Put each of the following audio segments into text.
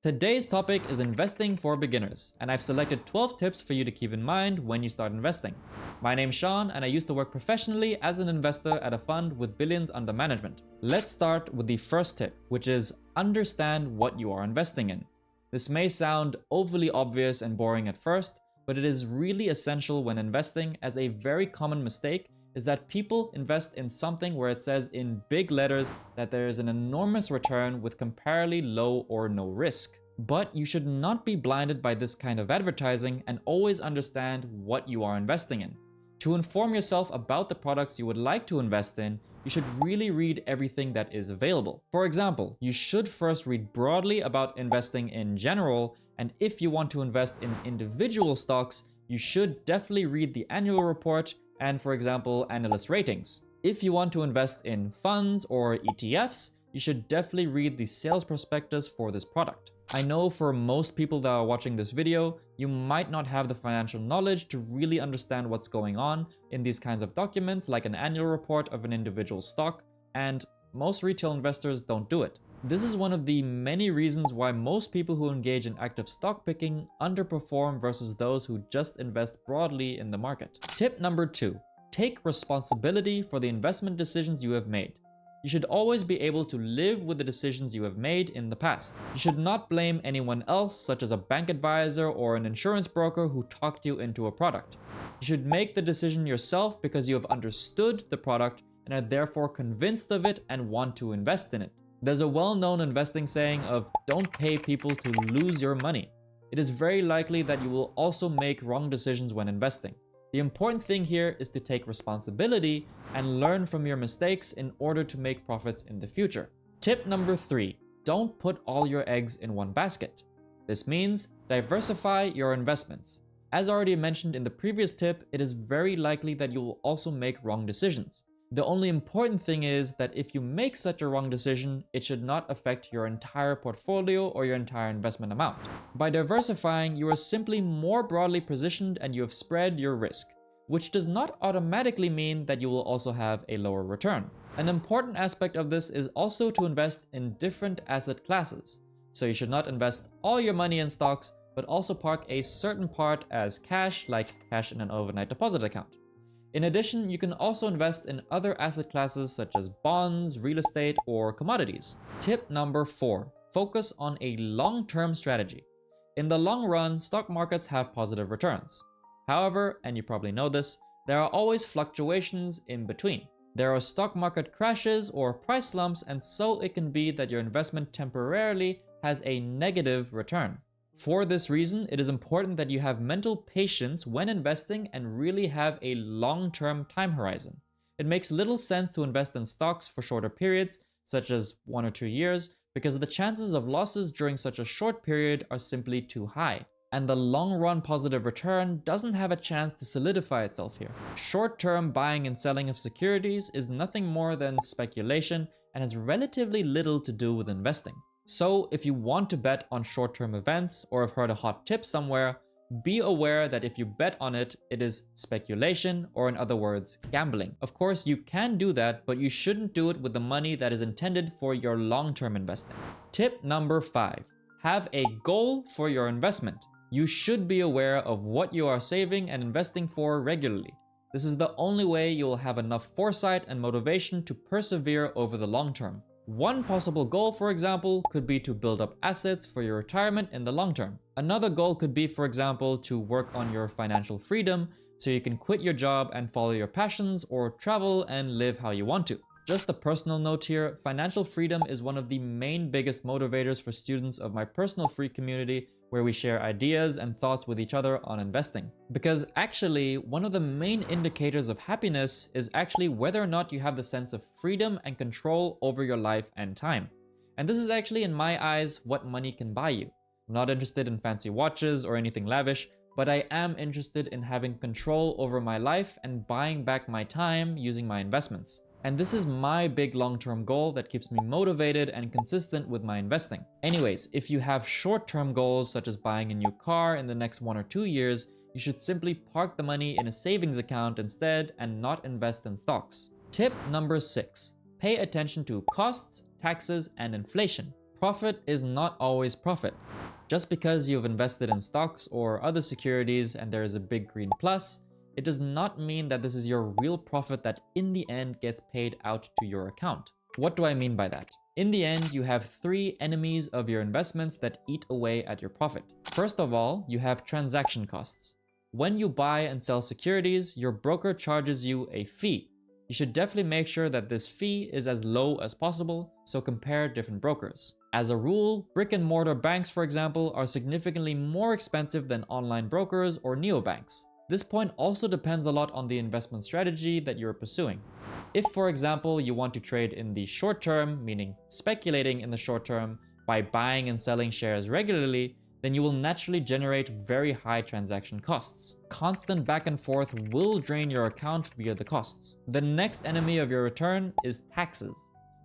Today's topic is investing for beginners, and I've selected 12 tips for you to keep in mind when you start investing. My name's Sean, and I used to work professionally as an investor at a fund with billions under management. Let's start with the first tip, which is understand what you are investing in. This may sound overly obvious and boring at first, but it is really essential when investing, as a very common mistake is that people invest in something where it says in big letters that there is an enormous return with comparatively low or no risk. But you should not be blinded by this kind of advertising and always understand what you are investing in. To inform yourself about the products you would like to invest in, you should really read everything that is available. For example, you should first read broadly about investing in general, and if you want to invest in individual stocks, you should definitely read the annual report and, for example, analyst ratings. If you want to invest in funds or ETFs, you should definitely read the sales prospectus for this product. I know for most people that are watching this video, you might not have the financial knowledge to really understand what's going on in these kinds of documents like an annual report of an individual stock, and most retail investors don't do it. This is one of the many reasons why most people who engage in active stock picking underperform versus those who just invest broadly in the market. Tip number 2, take responsibility for the investment decisions you have made. You should always be able to live with the decisions you have made in the past. You should not blame anyone else, such as a bank advisor or an insurance broker who talked you into a product. You should make the decision yourself because you have understood the product and are therefore convinced of it and want to invest in it. There's a well-known investing saying of don't pay people to lose your money. It is very likely that you will also make wrong decisions when investing. The important thing here is to take responsibility and learn from your mistakes in order to make profits in the future. Tip number 3, don't put all your eggs in one basket. This means diversify your investments. As already mentioned in the previous tip, it is very likely that you will also make wrong decisions. The only important thing is that if you make such a wrong decision, it should not affect your entire portfolio or your entire investment amount. By diversifying, you are simply more broadly positioned and you have spread your risk, which does not automatically mean that you will also have a lower return. An important aspect of this is also to invest in different asset classes. So you should not invest all your money in stocks, but also park a certain part as cash, like cash in an overnight deposit account. In addition, you can also invest in other asset classes such as bonds, real estate, or commodities. Tip number 4, focus on a long-term strategy. In the long run, stock markets have positive returns. However, and you probably know this, there are always fluctuations in between. There are stock market crashes or price slumps, and so it can be that your investment temporarily has a negative return. For this reason, it is important that you have mental patience when investing and really have a long-term time horizon. It makes little sense to invest in stocks for shorter periods, such as 1 or 2 years, because the chances of losses during such a short period are simply too high. And the long-run positive return doesn't have a chance to solidify itself here. Short-term buying and selling of securities is nothing more than speculation and has relatively little to do with investing. So if you want to bet on short-term events or have heard a hot tip somewhere, be aware that if you bet on it, it is speculation, or in other words, gambling. Of course, you can do that, but you shouldn't do it with the money that is intended for your long-term investing. Tip number 5, have a goal for your investment. You should be aware of what you are saving and investing for regularly. This is the only way you will have enough foresight and motivation to persevere over the long term. One possible goal, for example, could be to build up assets for your retirement in the long term. Another goal could be, for example, to work on your financial freedom so you can quit your job and follow your passions or travel and live how you want to. Just a personal note here, financial freedom is one of the biggest motivators for students of my personal free community, where we share ideas and thoughts with each other on investing. Because actually, one of the main indicators of happiness is actually whether or not you have the sense of freedom and control over your life and time. And this is actually, in my eyes, what money can buy you. I'm not interested in fancy watches or anything lavish, but I am interested in having control over my life and buying back my time using my investments. And this is my big long-term goal that keeps me motivated and consistent with my investing. Anyways, if you have short-term goals such as buying a new car in the next 1 or 2 years, you should simply park the money in a savings account instead and not invest in stocks. Tip number 6, pay attention to costs, taxes, and inflation. profit is not always profit. Just because you've invested in stocks or other securities and there is a big green plus, it does not mean that this is your real profit that in the end gets paid out to your account. What do I mean by that? In the end, you have three enemies of your investments that eat away at your profit. First of all, you have transaction costs. When you buy and sell securities, your broker charges you a fee. You should definitely make sure that this fee is as low as possible, so compare different brokers. As a rule, brick and mortar banks, for example, are significantly more expensive than online brokers or neobanks. This point also depends a lot on the investment strategy that you're pursuing. If, for example, you want to trade in the short term, meaning speculating in the short term by buying and selling shares regularly, then you will naturally generate very high transaction costs. Constant back and forth will drain your account via the costs. The next enemy of your return is taxes.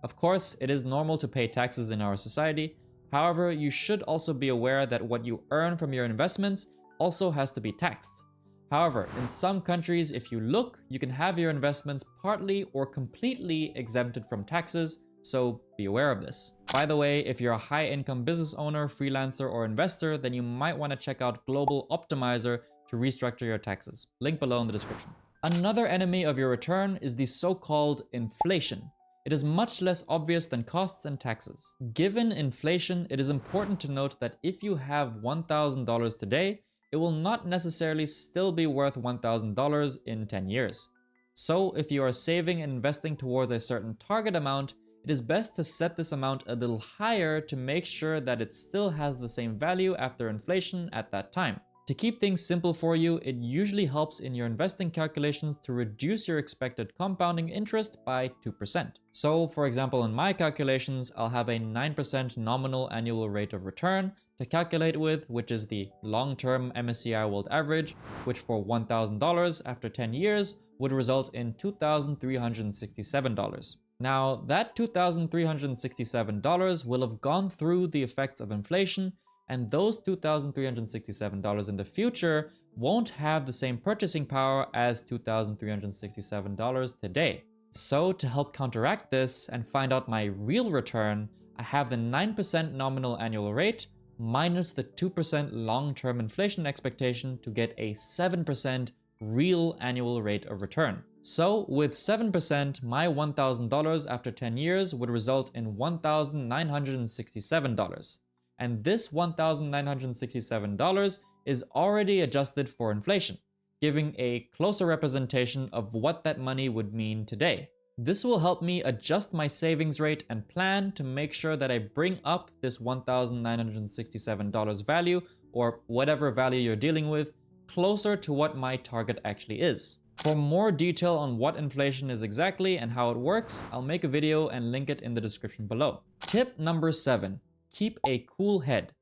Of course, it is normal to pay taxes in our society. However, you should also be aware that what you earn from your investments also has to be taxed. However, in some countries, if you look, you can have your investments partly or completely exempted from taxes, so be aware of this. By the way, if you're a high-income business owner, freelancer, or investor, then you might want to check out Global Optimizer to restructure your taxes. Link below in the description. Another enemy of your return is the so-called inflation. It is much less obvious than costs and taxes. Given inflation, it is important to note that if you have $1,000 today, it will not necessarily still be worth $1,000 in 10 years. So if you are saving and investing towards a certain target amount, it is best to set this amount a little higher to make sure that it still has the same value after inflation at that time. To keep things simple for you, it usually helps in your investing calculations to reduce your expected compounding interest by 2%. So for example, in my calculations, I'll have a 9% nominal annual rate of return to calculate with, which is the long-term MSCI World Average, which for $1,000 after 10 years would result in $2,367. Now, that $2,367 will have gone through the effects of inflation, and those $2,367 in the future won't have the same purchasing power as $2,367 today. So to help counteract this and find out my real return, I have the 9% nominal annual rate minus the 2% long-term inflation expectation to get a 7% real annual rate of return. So with 7%, my $1,000 after 10 years would result in $1,967. And this $1,967 is already adjusted for inflation, giving a closer representation of what that money would mean today. This will help me adjust my savings rate and plan to make sure that I bring up this $1,967 value, or whatever value you're dealing with, closer to what my target actually is. For more detail on what inflation is exactly and how it works, I'll make a video and link it in the description below. Tip number 7, keep a cool head.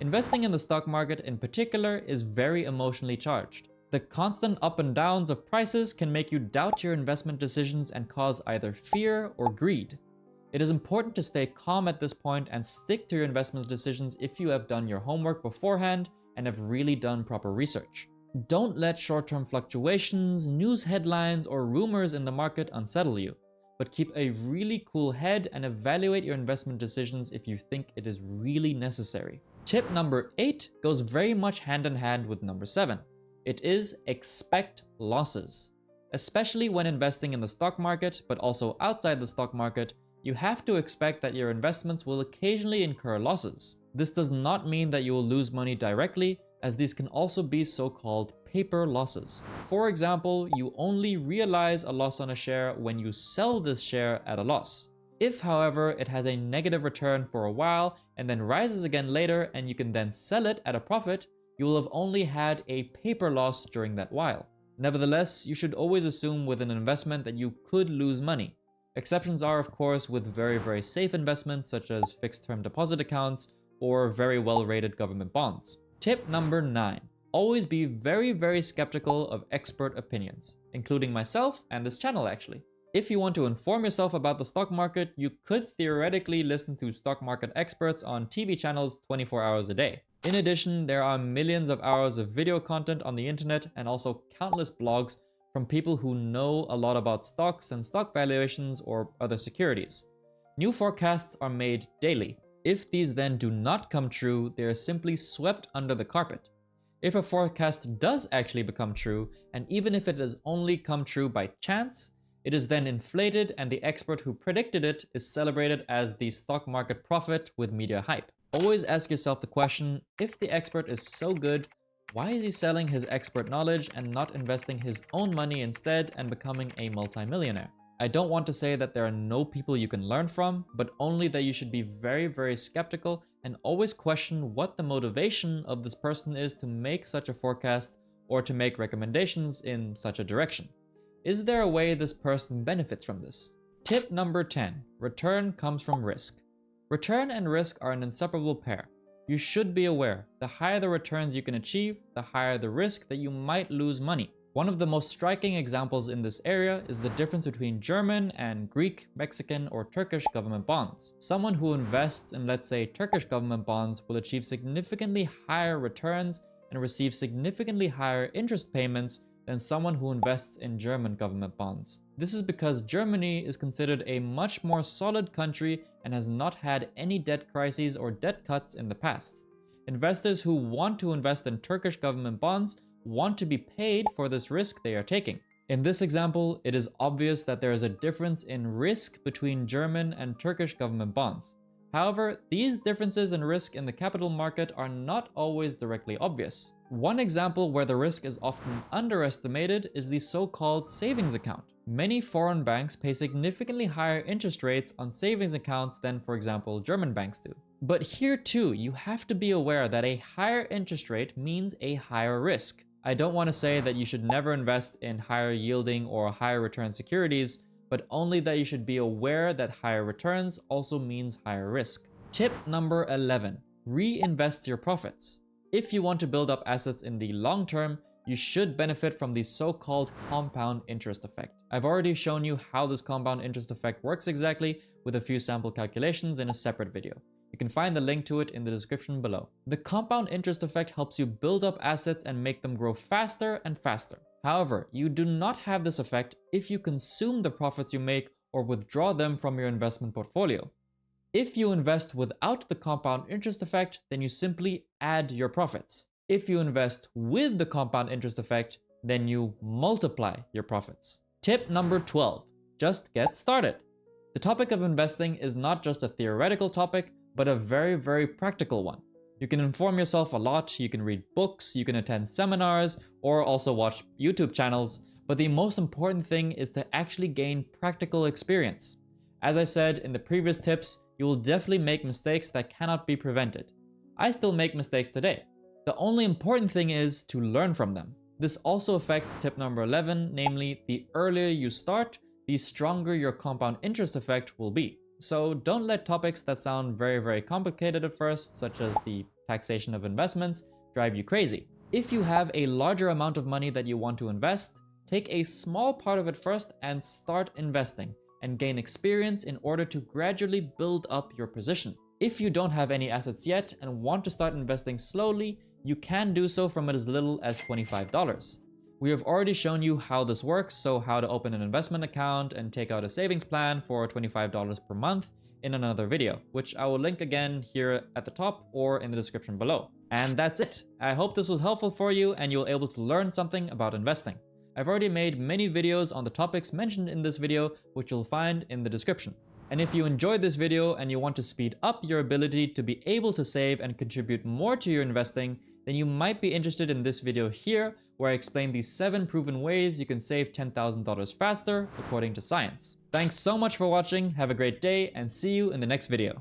Investing in the stock market in particular is very emotionally charged. The constant up and downs of prices can make you doubt your investment decisions and cause either fear or greed. It is important to stay calm at this point and stick to your investment decisions if you have done your homework beforehand and have really done proper research. Don't let short-term fluctuations, news headlines, or rumors in the market unsettle you, but keep a really cool head and evaluate your investment decisions if you think it is really necessary. Tip number 8 goes very much hand in hand with number 7. It is expect losses. Especially when investing in the stock market, but also outside the stock market, you have to expect that your investments will occasionally incur losses. This does not mean that you will lose money directly, as these can also be so-called paper losses. For example, you only realize a loss on a share when you sell this share at a loss. If, however, it has a negative return for a while and then rises again later and you can then sell it at a profit, you will have only had a paper loss during that while. Nevertheless, you should always assume with an investment that you could lose money. Exceptions are, of course, with very safe investments such as fixed-term deposit accounts or very well-rated government bonds. Tip number 9. Always be very skeptical of expert opinions, including myself and this channel actually. If you want to inform yourself about the stock market, you could theoretically listen to stock market experts on TV channels 24 hours a day. In addition, there are millions of hours of video content on the internet and also countless blogs from people who know a lot about stocks and stock valuations or other securities. New forecasts are made daily. If these then do not come true, they are simply swept under the carpet. If a forecast does actually become true, and even if it has only come true by chance, it is then inflated and the expert who predicted it is celebrated as the stock market prophet with media hype. Always ask yourself the question, if the expert is so good, why is he selling his expert knowledge and not investing his own money instead and becoming a multimillionaire? I don't want to say that there are no people you can learn from, but only that you should be very, very skeptical and always question what the motivation of this person is to make such a forecast or to make recommendations in such a direction. Is there a way this person benefits from this? Tip number 10. Return comes from risk. Return and risk are an inseparable pair. You should be aware, the higher the returns you can achieve, the higher the risk that you might lose money. One of the most striking examples in this area is the difference between German and Greek, Mexican, or Turkish government bonds. Someone who invests in, let's say, Turkish government bonds will achieve significantly higher returns and receive significantly higher interest payments than someone who invests in German government bonds. This is because Germany is considered a much more solid country and has not had any debt crises or debt cuts in the past. Investors who want to invest in Turkish government bonds want to be paid for this risk they are taking. In this example, it is obvious that there is a difference in risk between German and Turkish government bonds. However, these differences in risk in the capital market are not always directly obvious. One example where the risk is often underestimated is the so-called savings account. Many foreign banks pay significantly higher interest rates on savings accounts than, for example, German banks do. But here too, you have to be aware that a higher interest rate means a higher risk. I don't want to say that you should never invest in higher yielding or higher return securities, but only that you should be aware that higher returns also means higher risk. Tip number 11. Reinvest your profits. If you want to build up assets in the long term, you should benefit from the so-called compound interest effect. I've already shown you how this compound interest effect works exactly with a few sample calculations in a separate video. You can find the link to it in the description below. The compound interest effect helps you build up assets and make them grow faster and faster. However, you do not have this effect if you consume the profits you make or withdraw them from your investment portfolio. If you invest without the compound interest effect, then you simply add your profits. If you invest with the compound interest effect, then you multiply your profits. Tip number 12. Just get started. The topic of investing is not just a theoretical topic, but a very, very practical one. You can inform yourself a lot, you can read books, you can attend seminars, or also watch YouTube channels, but the most important thing is to actually gain practical experience. As I said in the previous tips, you will definitely make mistakes that cannot be prevented. I still make mistakes today. The only important thing is to learn from them. This also affects tip number 11, namely, the earlier you start, the stronger your compound interest effect will be. So don't let topics that sound very, very complicated at first, such as the taxation of investments, drive you crazy. If you have a larger amount of money that you want to invest, take a small part of it first and start investing and gain experience in order to gradually build up your position. If you don't have any assets yet and want to start investing slowly, you can do so from as little as $25. We have already shown you how this works, so how to open an investment account and take out a savings plan for $25 per month in another video, which I will link again here at the top or in the description below. And that's it. I hope this was helpful for you and you'll able to learn something about investing. I've already made many videos on the topics mentioned in this video, which you'll find in the description. And if you enjoyed this video and you want to speed up your ability to be able to save and contribute more to your investing, then you might be interested in this video here, where I explain the 7 proven ways you can save $10,000 faster according to science. Thanks so much for watching, have a great day, and see you in the next video.